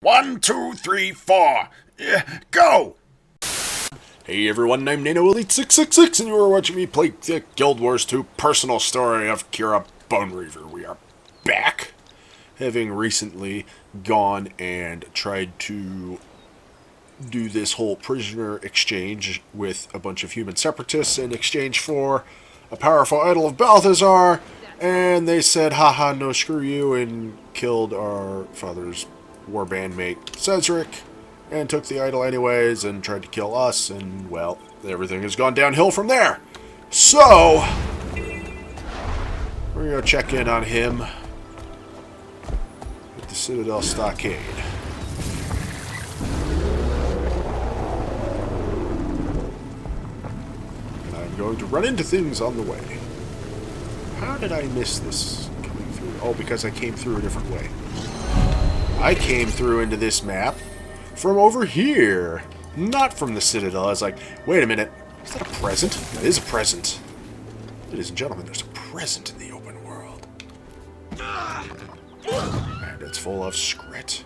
1, 2, 3, 4. Go! Hey everyone, I'm NanoElite666, and you are watching me play Guild Wars 2 Personal Story of Kira Bonereaver. We are back, having recently gone and tried to do this whole prisoner exchange with a bunch of human separatists in exchange for a powerful idol of Balthazar, and they said, haha, no screw you, and killed our father's warbandmate, Cedric, and took the idol anyways, and tried to kill us, and, well, everything has gone downhill from there. So, we're going to check in on him with the Citadel stockade. And I'm going to run into things on the way. How did I miss this coming through? Oh, because I came through a different way. I came through into this map from over here, not from the Citadel. I was like, wait a minute, is that a present? It is a present. Ladies and gentlemen, there's a present in the open world. And it's full of scrit.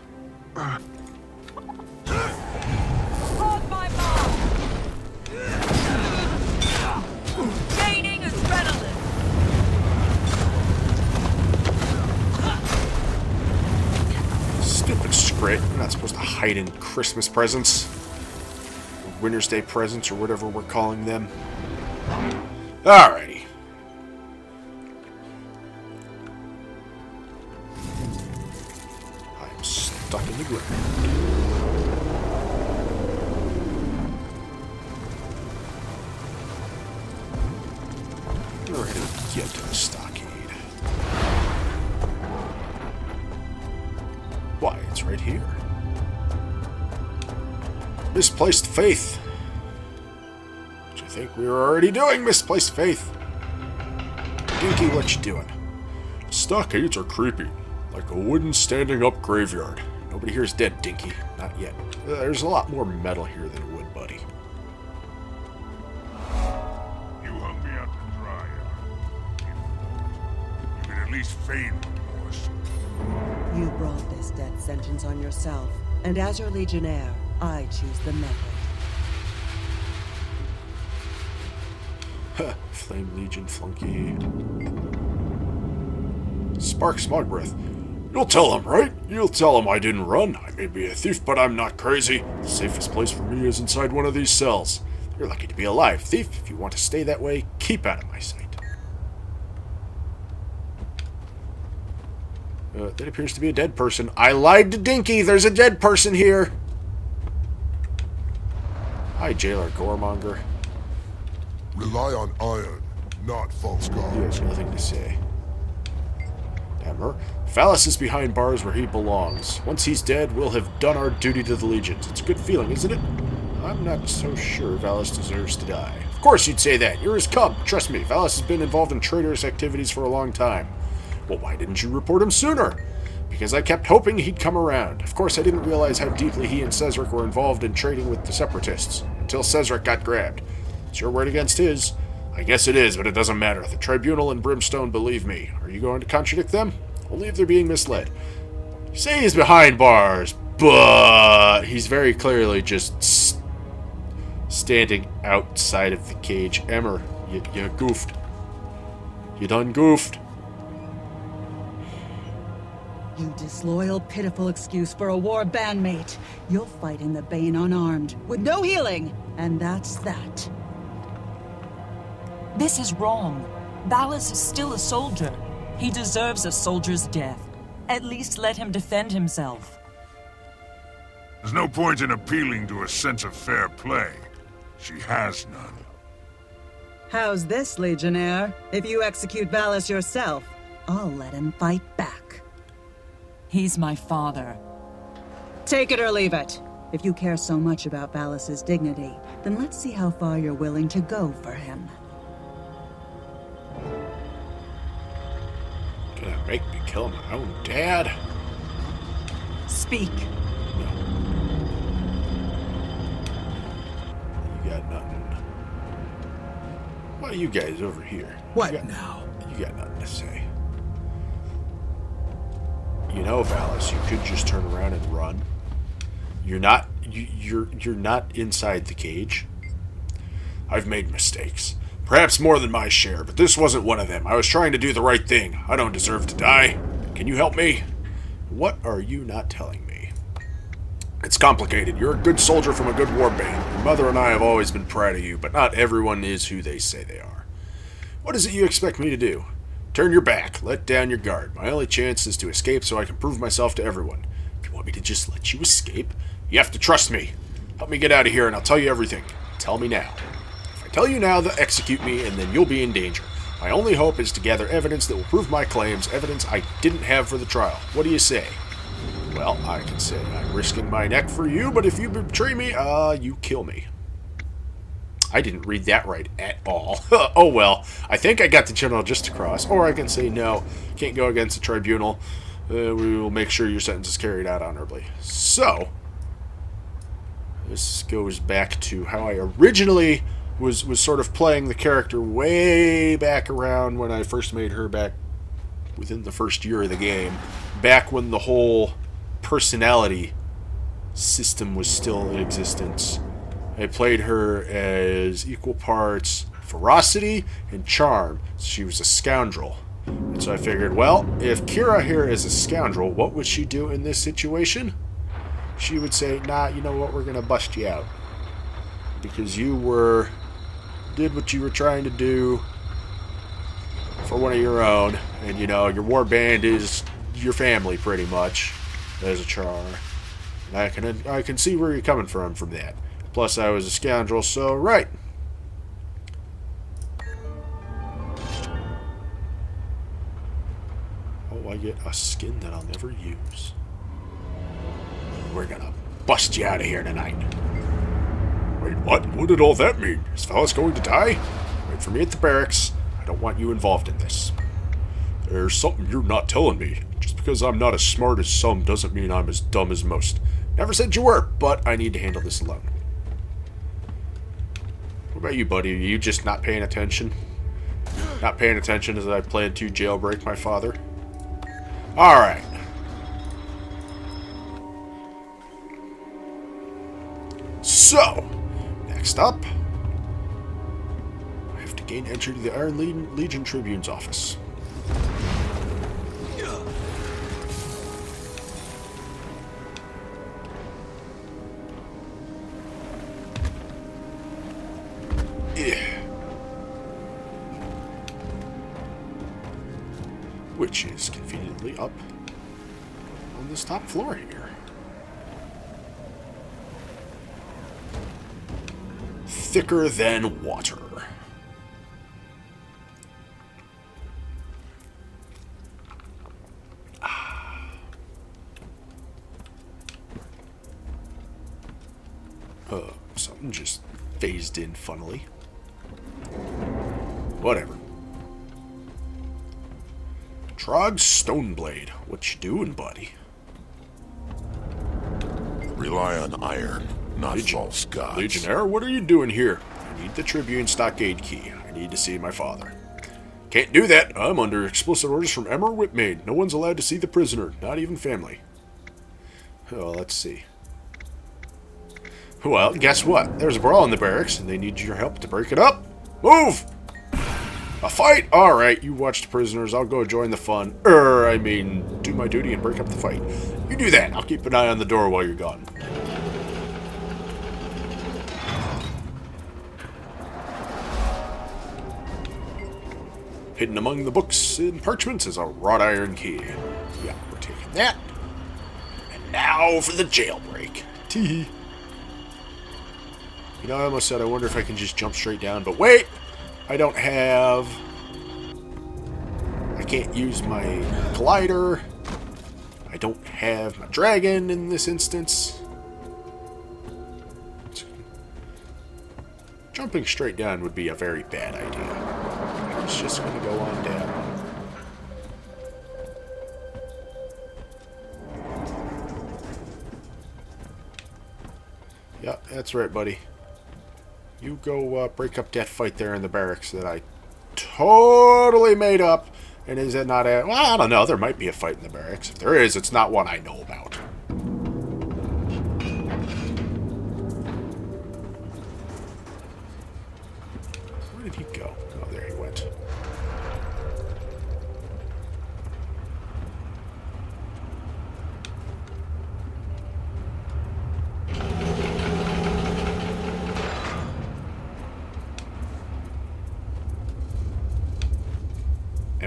Hold my mark! Gaining adrenaline! Stupid scrit. You're not supposed to hide in Christmas presents. Or Winter's Day presents, or whatever we're calling them. Alrighty. I'm stuck in the ground. We're ready to get to the stockade. Why, it's right here. Misplaced faith. What you think we were already doing, misplaced faith? Dinky, what you doing? Stockades are creepy, like a wooden standing-up graveyard. Nobody here is dead, Dinky. Not yet. There's a lot more metal here than wood, buddy. You hung me out to dry, Emer. You can at least feign remorse. You brought this death sentence on yourself, and as your legionnaire, I choose the method. Flame Legion flunky. Spark Smog Breath. You'll tell him, right? You'll tell him I didn't run. I may be a thief, but I'm not crazy. The safest place for me is inside one of these cells. You're lucky to be alive, thief. If you want to stay that way, keep out of my sight. That appears to be a dead person. I lied to Dinky. There's a dead person here. Hi, Jailer Goremonger. Rely on iron, not false He gods. has nothing to say. Emer, Valus is behind bars where he belongs. Once he's dead, we'll have done our duty to the legions. It's a good feeling, isn't it? I'm not so sure Valus deserves to die. Of course you'd say that. You're his cub. Trust me, Valus has been involved in traitorous activities for a long time. Well, why didn't you report him sooner? Because I kept hoping he'd come around. Of course, I didn't realize how deeply he and Cedric were involved in trading with the Separatists, until Cedric got grabbed. It's your word against his. I guess it is, but it doesn't matter. The Tribunal and Brimstone believe me. Are you going to contradict them? Only if they're being misled. You say he's behind bars, but he's very clearly just standing outside of the cage. Emer, you goofed. You done goofed. You disloyal, pitiful excuse for a war bandmate. You'll fight in the Bane unarmed, with no healing, and that's that. This is wrong. Valus is still a soldier. He deserves a soldier's death. At least let him defend himself. There's no point in appealing to a sense of fair play. She has none. How's this, Legionnaire? If you execute Valus yourself, I'll let him fight back. He's my father. Take it or leave it. If you care so much about Valus's dignity, then let's see how far you're willing to go for him. Gonna make me kill my own dad? Speak. No. You got nothing. Why are you guys over here? What you got, now? You got nothing to say. You know, Valus, you could just turn around and run. You're not inside the cage. I've made mistakes. Perhaps more than my share, but this wasn't one of them. I was trying to do the right thing. I don't deserve to die. Can you help me? What are you not telling me? It's complicated. You're a good soldier from a good warband. Your mother and I have always been proud of you, but not everyone is who they say they are. What is it you expect me to do? Turn your back. Let down your guard. My only chance is to escape so I can prove myself to everyone. If you want me to just let you escape, you have to trust me. Help me get out of here and I'll tell you everything. Tell me now. If I tell you now, they'll execute me and then you'll be in danger. My only hope is to gather evidence that will prove my claims, evidence I didn't have for the trial. What do you say? Well, I can say I'm risking my neck for you, but if you betray me, you kill me. I didn't read that right at all. Oh well, I think I got the general just across. Or I can say no, can't go against the tribunal. We will make sure your sentence is carried out honorably. So, this goes back to how I originally was sort of playing the character way back around when I first made her back within the first year of the game. Back when the whole personality system was still in existence. I played her as equal parts ferocity and charm. She was a scoundrel. And so I figured, well, if Kira here is a scoundrel, what would she do in this situation? She would say, nah, you know what, we're going to bust you out. Because you did what you were trying to do for one of your own. And, you know, your warband is your family, pretty much, as a char. And I can see where you're coming from that. Plus, I was a scoundrel, so, right. Oh, I get a skin that I'll never use. We're gonna bust you out of here tonight. Wait, what? What did all that mean? Is Valus going to die? Wait for me at the barracks. I don't want you involved in this. There's something you're not telling me. Just because I'm not as smart as some doesn't mean I'm as dumb as most. Never said you were, but I need to handle this alone. What about you, buddy? Are you just not paying attention? Not paying attention as I plan to jailbreak my father? Alright. So, next up, I have to gain entry to the Iron Legion Tribune's office. Which is conveniently up on this top floor here. Thicker than water. Something just phased in funnily. Whatever. Trog Stoneblade, what you doing, buddy? Rely on iron, not false gods. Legionnaire, what are you doing here? I need the Tribune stockade key. I need to see my father. Can't do that. I'm under explicit orders from Emer Whitmaid. No one's allowed to see the prisoner, not even family. Oh, let's see. Well, guess what? There's a brawl in the barracks, and they need your help to break it up. Move! A fight? Alright, you watch the prisoners. I'll go join the fun. I mean, do my duty and break up the fight. You do that. I'll keep an eye on the door while you're gone. Hidden among the books and parchments is a wrought iron key. Yeah, we're taking that. And now for the jailbreak. Teehee. You know, I almost said I wonder if I can just jump straight down, but wait! I don't have... I can't use my collider. I don't have my dragon in this instance. Jumping straight down would be a very bad idea. It's just going to go on down. Yeah, that's right, buddy. You go break up that fight there in the barracks that I totally made up. And is it not a... Well, I don't know. There might be a fight in the barracks. If there is, it's not one I know about.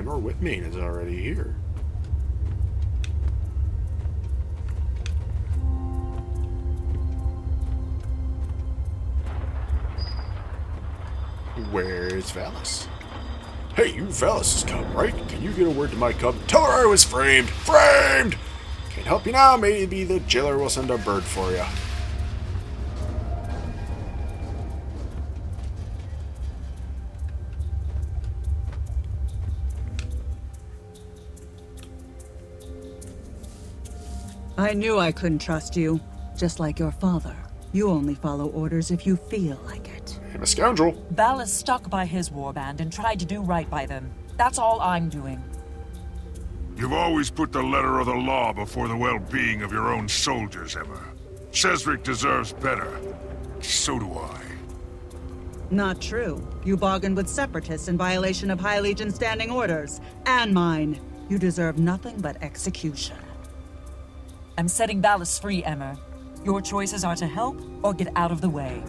Emer Whitmain is already here. Where's Valus? Hey, you Valus has come, right? Can you get a word to my cub? Tell her I was framed! Framed! Can't help you now. Maybe the jailer will send a bird for you. I knew I couldn't trust you. Just like your father. You only follow orders if you feel like it. I'm a scoundrel. Valus stuck by his warband and tried to do right by them. That's all I'm doing. You've always put the letter of the law before the well-being of your own soldiers, Emer. Cesric deserves better. So do I. Not true. You bargained with Separatists in violation of High Legion standing orders. And mine. You deserve nothing but execution. I'm setting Valus free, Emer. Your choices are to help or get out of the way.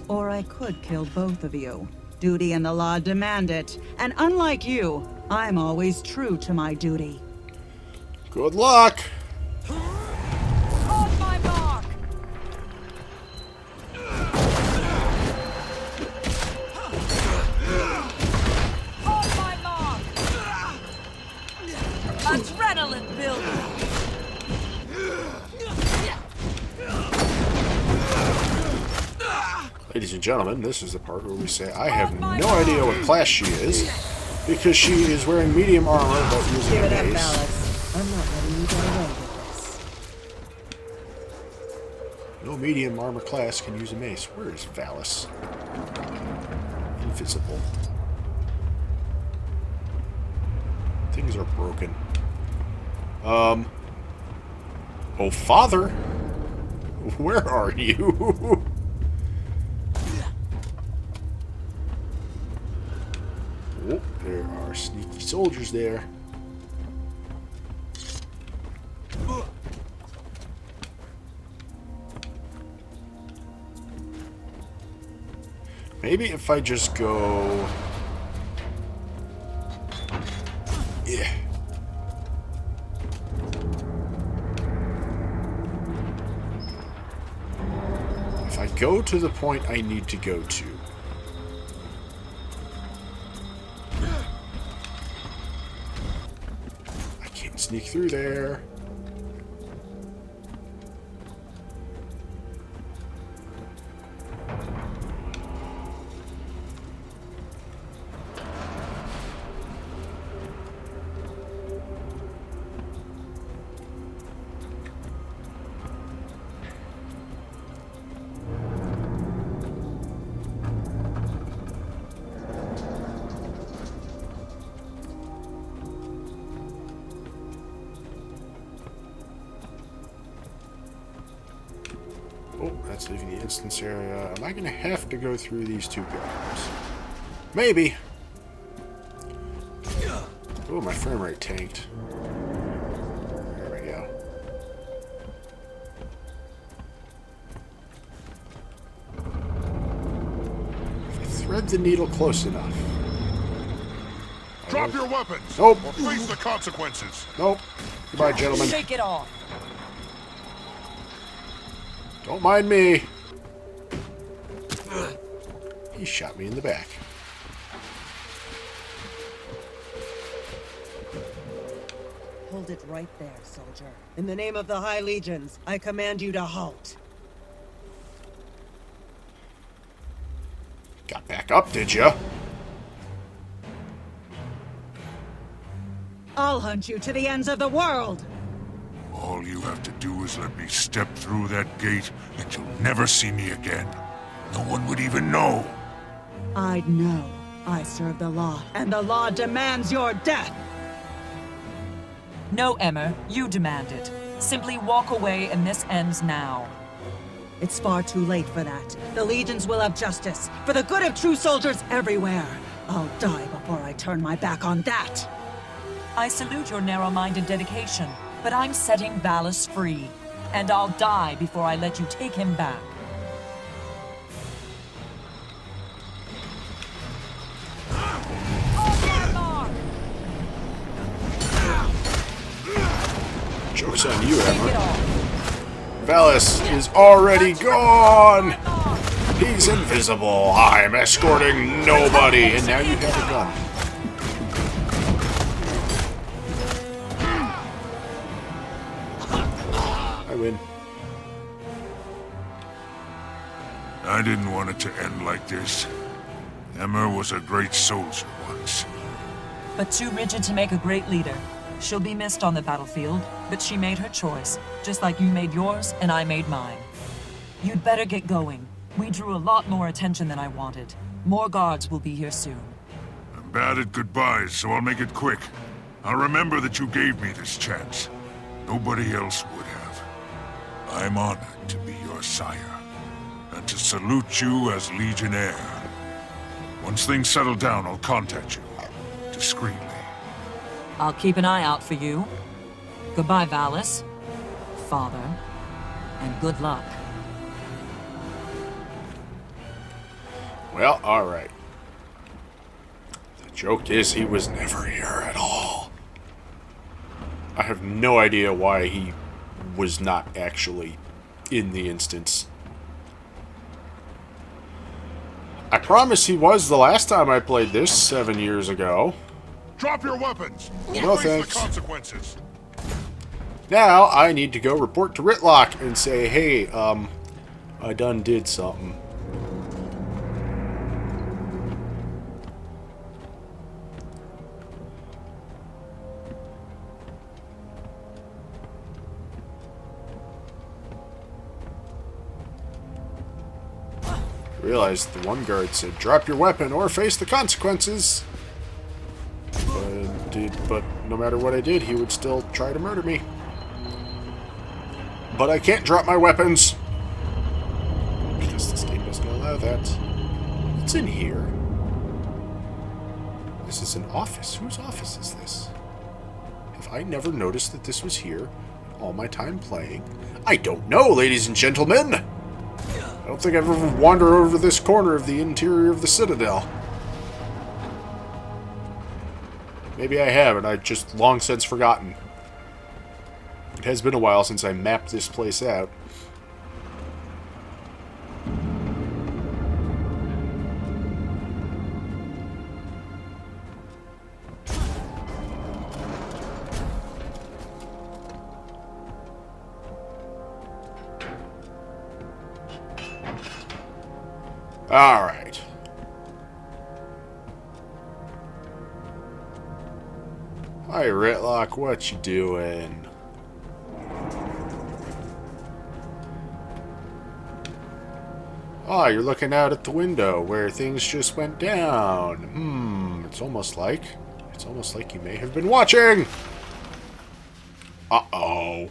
Or I could kill both of you. Duty and the law demand it. And unlike you, I'm always true to my duty. Good luck. On my mark! On my mark! Adrenaline builder! Ladies and gentlemen, this is the part where we say I have no idea what class she is, because she is wearing medium armor but using Give a it up, mace. Valus. I'm not letting you get away with this. No medium armor class can use a mace. Where is Valus? Invisible. Things are broken. Oh, father? Where are you? Oh, there are sneaky soldiers there. Maybe if I just go... Yeah. If I go to the point I need to go to... I can't sneak through there. Oh, that's leaving the instance area. Am I going to have to go through these two guards? Maybe. Oh, my frame rate tanked. There we go. If I thread the needle close enough. Drop your weapons! Nope. Or face the consequences! Nope. Goodbye, gentlemen. Shake it off! Don't mind me. He shot me in the back. Hold it right there, soldier. In the name of the High Legions, I command you to halt. Got back up, did ya? I'll hunt you to the ends of the world! All you have to do is let me step through that gate, and you'll never see me again. No one would even know. I'd know. I serve the law, and the law demands your death! No, Emer, you demand it. Simply walk away and this ends now. It's far too late for that. The legions will have justice, for the good of true soldiers everywhere. I'll die before I turn my back on that! I salute your narrow-minded dedication, but I'm setting Valus free. And I'll die before I let you take him back. On my mark! Joke's on you, Emer. Valus is already gone! He's invisible. I'm escorting nobody. And now you have a gun. I win. I didn't want it to end like this. Emer was a great soldier once. But too rigid to make a great leader. She'll be missed on the battlefield, but she made her choice, just like you made yours and I made mine. You'd better get going. We drew a lot more attention than I wanted. More guards will be here soon. I'm bad at goodbyes, so I'll make it quick. I'll remember that you gave me this chance. Nobody else would have. I'm honored to be your sire, and to salute you as Legionnaire. Once things settle down, I'll contact you. Discreetly. I'll keep an eye out for you. Goodbye, Valus, Father, and good luck. Well, alright. The joke is he was never here at all. I have no idea why he was not actually in the instance. I promise he was the last time I played this 7 years ago. Drop your weapons! No Face thanks. the consequences! Now I need to go report to Rytlock and say, hey, I done did something. Realized the one guard said, drop your weapon or face the consequences. But no matter what I did, he would still try to murder me. But I can't drop my weapons. Because this game doesn't allow that. What's in here? This is an office. Whose office is this? Have I never noticed that this was here in all my time playing? I don't know, ladies and gentlemen. I don't think I've ever wandered over this corner of the interior of the Citadel. Maybe I have, and I've just long since forgotten. It has been a while since I mapped this place out. Alright. Hi, Rytlock, what you doing? Oh, you're looking out at the window where things just went down. It's almost like you may have been watching. Uh-oh.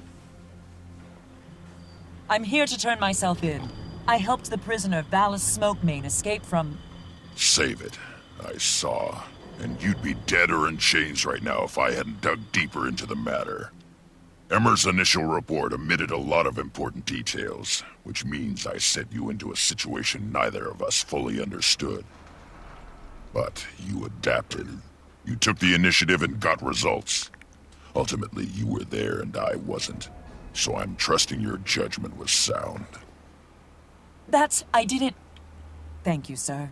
I'm here to turn myself in. I helped the prisoner Valus Smokemane escape from... Save it. I saw. And you'd be dead or in chains right now if I hadn't dug deeper into the matter. Emer's initial report omitted a lot of important details, which means I set you into a situation neither of us fully understood. But you adapted. You took the initiative and got results. Ultimately, you were there and I wasn't. So I'm trusting your judgment was sound. I didn't... Thank you, sir.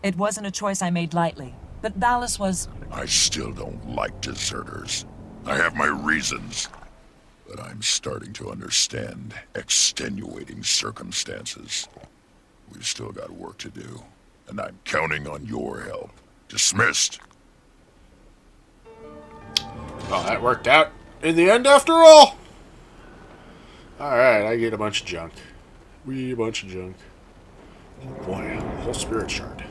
It wasn't a choice I made lightly, but Valus was... I still don't like deserters. I have my reasons. But I'm starting to understand extenuating circumstances. We've still got work to do, and I'm counting on your help. Dismissed. Well, that worked out in the end after all. Alright, I get a bunch of junk. A bunch of junk. Oh boy, a whole spirit shard.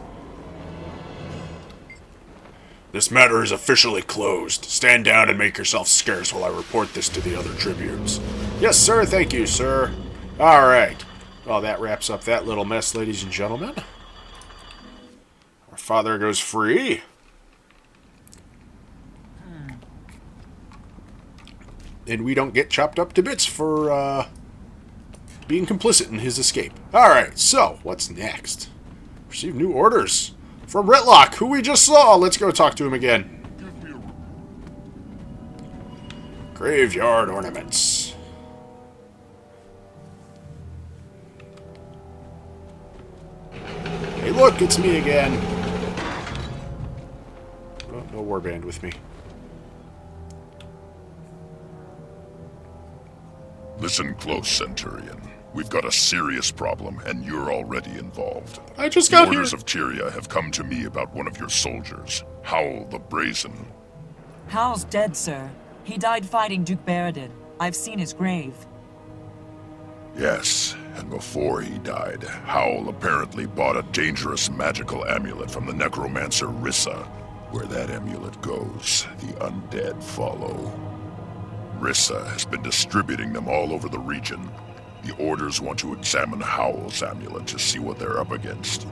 This matter is officially closed. Stand down and make yourself scarce while I report this to the other tribunes. Yes, sir. Thank you, sir. All right. Well, that wraps up that little mess, ladies and gentlemen. Our father goes free. And we don't get chopped up to bits for being complicit in his escape. All right. So, what's next? Receive new orders. From Rytlock, who we just saw. Let's go talk to him again. Graveyard ornaments. Hey, look, it's me again. Oh, no warband with me. Listen close, Centurion. We've got a serious problem, and you're already involved. I just got The Orders here. of Tyria have come to me about one of your soldiers, Howl the Brazen. Howl's dead, sir. He died fighting Duke Baradin. I've seen his grave. Yes, and before he died, Howl apparently bought a dangerous magical amulet from the necromancer Rissa. Where that amulet goes, the undead follow. Rissa has been distributing them all over the region. The Orders want to examine Howl's amulet to see what they're up against.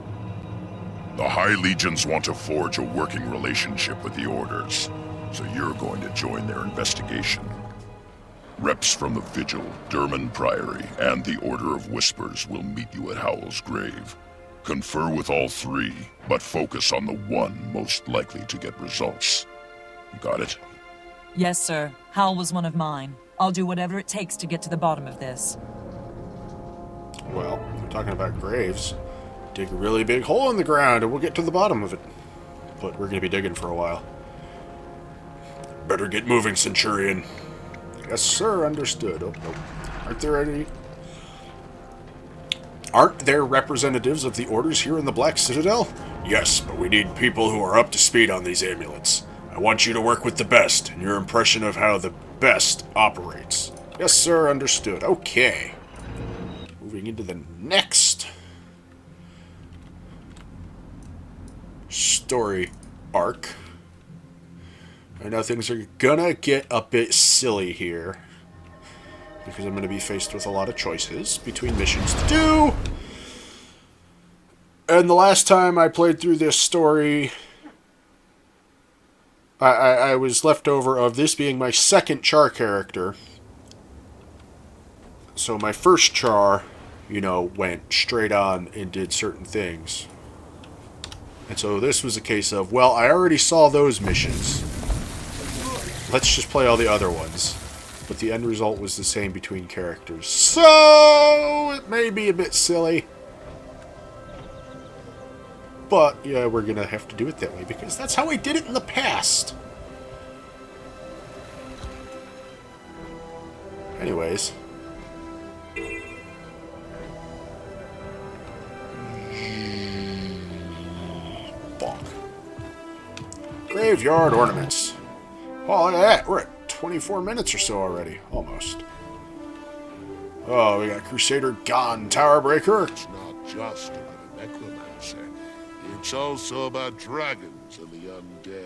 The High Legions want to forge a working relationship with the Orders, so you're going to join their investigation. Reps from the Vigil, Durmand Priory, and the Order of Whispers will meet you at Howl's grave. Confer with all three, but focus on the one most likely to get results. Got it? Yes, sir. Howl was one of mine. I'll do whatever it takes to get to the bottom of this. Well, we're talking about graves. Dig a really big hole in the ground and we'll get to the bottom of it. But we're going to be digging for a while. Better get moving, Centurion. Yes, sir. Understood. Oh, no. Aren't there representatives of the Orders here in the Black Citadel? Yes, but we need people who are up to speed on these amulets. I want you to work with the best, and your impression of how the best operates. Yes, sir. Understood. Okay. Moving into the next story arc. I know things are gonna get a bit silly here, because I'm gonna be faced with a lot of choices between missions to do. And the last time I played through this story, I was left over of this being my second char character. So my first char, went straight on and did certain things. And so this was a case of, well, I already saw those missions. Let's just play all the other ones. But the end result was the same between characters. So it may be a bit silly. But, yeah, we're going to have to do it that way because that's how I did it in the past. Anyways. Bonk. Graveyard ornaments. Oh, look at that. We're at 24 minutes or so already. Almost. Oh, we got Crusader gone. Tower Breaker. It's not just about a necromancer. It's also about dragons and the undead.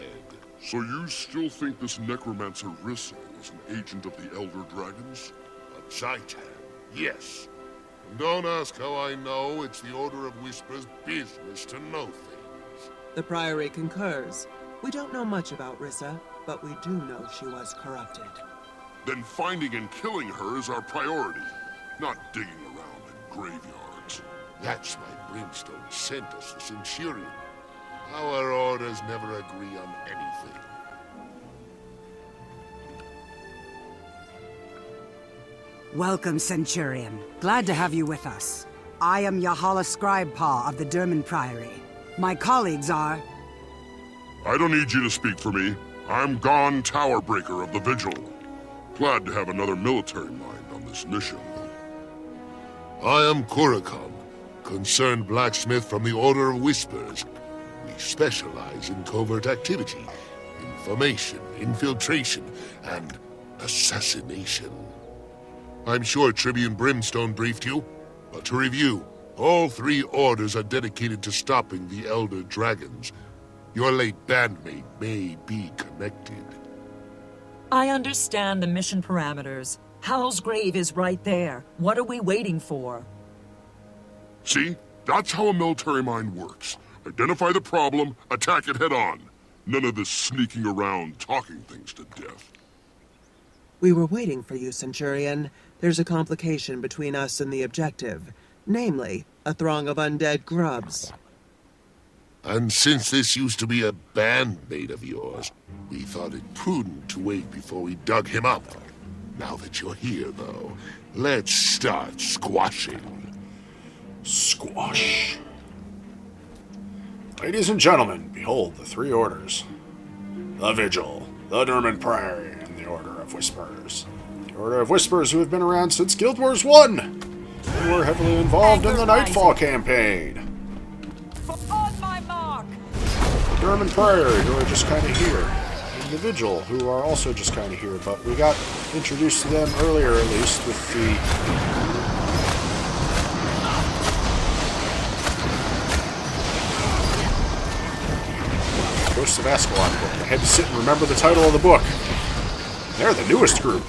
So you still think this necromancer Rissa is an agent of the Elder Dragons? A Titan, yes. And don't ask how I know. It's the Order of Whispers' business to know things. The Priory concurs. We don't know much about Rissa, but we do know she was corrupted. Then finding and killing her is our priority, not digging around in graveyards. That's why Brimstone sent us the Centurion. Our orders never agree on anything. Welcome, Centurion. Glad to have you with us. I am Yahala Scribepaw of the Durmand Priory. My colleagues are... I don't need you to speak for me. I'm Gon Towerbreaker of the Vigil. Glad to have another military mind on this mission. I am Kurakon, concerned blacksmith from the Order of Whispers. We specialize in covert activity, information, infiltration, and assassination. I'm sure Tribune Brimstone briefed you, but to review, all three orders are dedicated to stopping the Elder Dragons. Your late bandmate may be connected. I understand the mission parameters. Howl's grave is right there. What are we waiting for? See? That's how a military mind works. Identify the problem, attack it head on. None of this sneaking around, talking things to death. We were waiting for you, Centurion. There's a complication between us and the objective. Namely, a throng of undead grubs. And since this used to be a bandmate of yours, we thought it prudent to wait before we dug him up. Now that you're here, though, let's start squashing. Squash. Ladies and gentlemen, behold the three orders. The Vigil, the Durmand Priory, and the Order of Whispers. The Order of Whispers who have been around since Guild Wars 1! They were heavily involved in the Nightfall campaign. On my mark! The Durmand Priory, who are just kind of here. And the Vigil, who are also just kind of here, but we got introduced to them earlier, at least, with the Ghosts of Ascalon book. I had to sit and remember the title of the book. They're the newest group.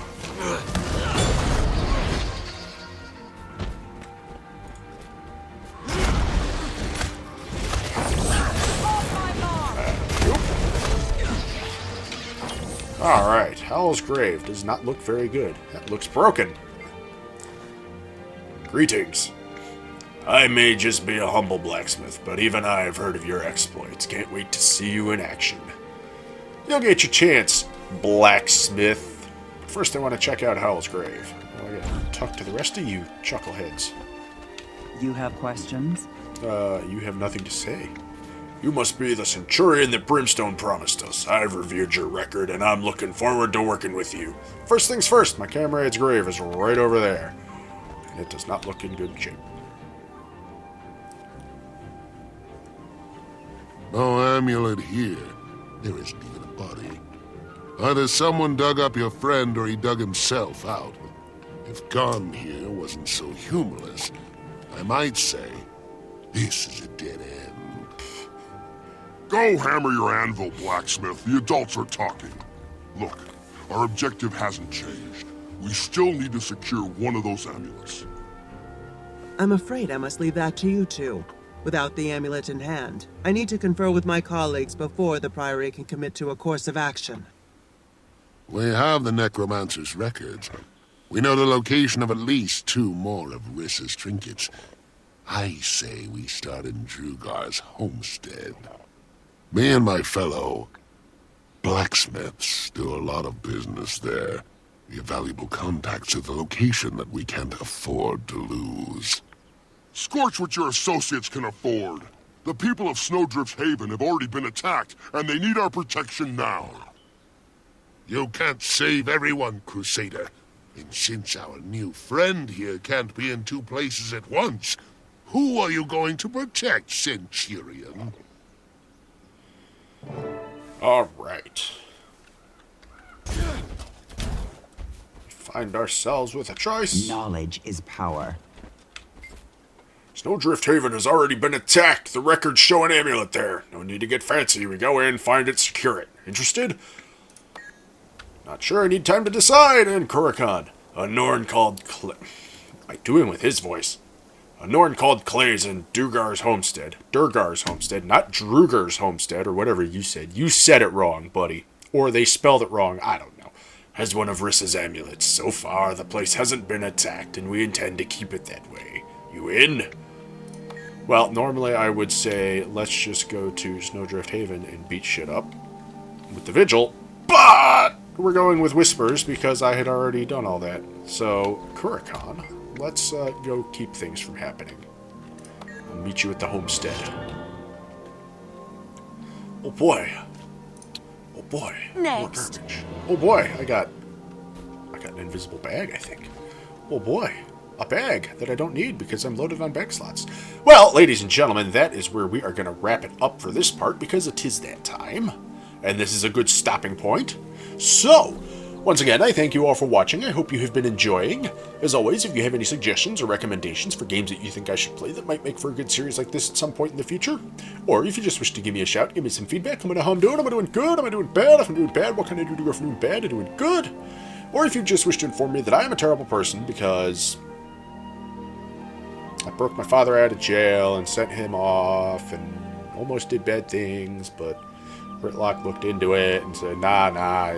Alright, Howl's grave does not look very good. That looks broken. Greetings. I may just be a humble blacksmith, but even I have heard of your exploits. Can't wait to see you in action. You'll get your chance, blacksmith. But first I want to check out Howl's grave. I gotta talk to the rest of you chuckleheads. You have questions? You have nothing to say. You must be the Centurion that Brimstone promised us. I've reviewed your record, and I'm looking forward to working with you. First things first, my comrade's grave is right over there. And it does not look in good shape. No amulet here. There isn't even a body. Either someone dug up your friend or he dug himself out. If gone here wasn't so humorless, I might say, this is a dead end. Go hammer your anvil, blacksmith. The adults are talking. Look, our objective hasn't changed. We still need to secure one of those amulets. I'm afraid I must leave that to you two. Without the amulet in hand, I need to confer with my colleagues before the Priory can commit to a course of action. We have the necromancer's records. We know the location of at least 2 more of Rissa's trinkets. I say we start in Drugar's homestead. Me and my fellow blacksmiths do a lot of business there. We have valuable contacts at the location that we can't afford to lose. Scorch what your associates can afford. The people of Snowdrift's Haven have already been attacked, and they need our protection now. You can't save everyone, Crusader. And since our new friend here can't be in 2 places at once, who are you going to protect, Centurion? Alright. Find ourselves with a choice. Knowledge is power. Snowdrift Haven has already been attacked. The records show an amulet there. No need to get fancy. We go in, find it, secure it. Interested? Not sure. I need time to decide. And Kurikon. A Norn called Clay. What am I doing with his voice? A Norn called Clay's in Durgar's homestead. Durgar's homestead, not Drugar's homestead, or whatever you said. You said it wrong, buddy. Or they spelled it wrong. I don't know. Has one of Rissa's amulets. So far, the place hasn't been attacked, and we intend to keep it that way. You in? Well, normally I would say, let's just go to Snowdrift Haven and beat shit up with the Vigil, but we're going with Whispers because I had already done all that. So, Kurikon, let's go keep things from happening. I'll meet you at the homestead. Oh boy. Oh boy. Next. Oh boy, I got an invisible bag, I think. Oh boy. A bag that I don't need because I'm loaded on bag slots. Well, ladies and gentlemen, that is where we are going to wrap it up for this part because it is that time. And this is a good stopping point. So, once again, I thank you all for watching. I hope you have been enjoying. As always, if you have any suggestions or recommendations for games that you think I should play that might make for a good series like this at some point in the future, or if you just wish to give me a shout, give me some feedback, let me know how I'm doing. Am I doing good? Am I doing bad? If I'm doing bad, what can I do to go from doing bad to doing good? Or if you just wish to inform me that I am a terrible person because I broke my father out of jail and sent him off and almost did bad things, but Gritlock looked into it and said, nah,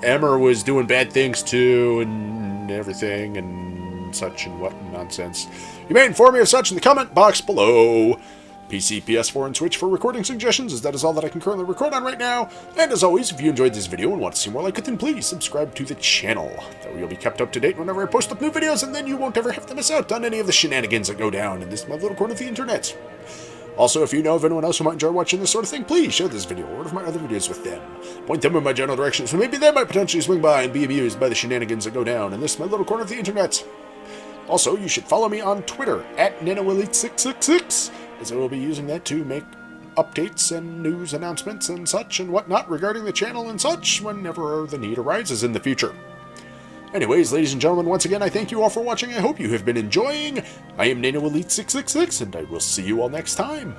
Emer was doing bad things too and everything and such and what nonsense. You may inform me of such in the comment box below. PC, PS4, and Switch for recording suggestions, as that is all that I can currently record on right now. And as always, if you enjoyed this video and want to see more like it, then please subscribe to the channel. That way you'll be kept up to date whenever I post up new videos, and then you won't ever have to miss out on any of the shenanigans that go down in this my little corner of the internet. Also, if you know of anyone else who might enjoy watching this sort of thing, please share this video or one of my other videos with them. Point them in my general direction, so maybe they might potentially swing by and be amused by the shenanigans that go down in this my little corner of the internet. Also, you should follow me on Twitter at NanoElite666, as I will be using that to make updates and news announcements and such and whatnot regarding the channel and such whenever the need arises in the future. Anyways, ladies and gentlemen, once again, I thank you all for watching. I hope you have been enjoying. I am NanoElite666, and I will see you all next time.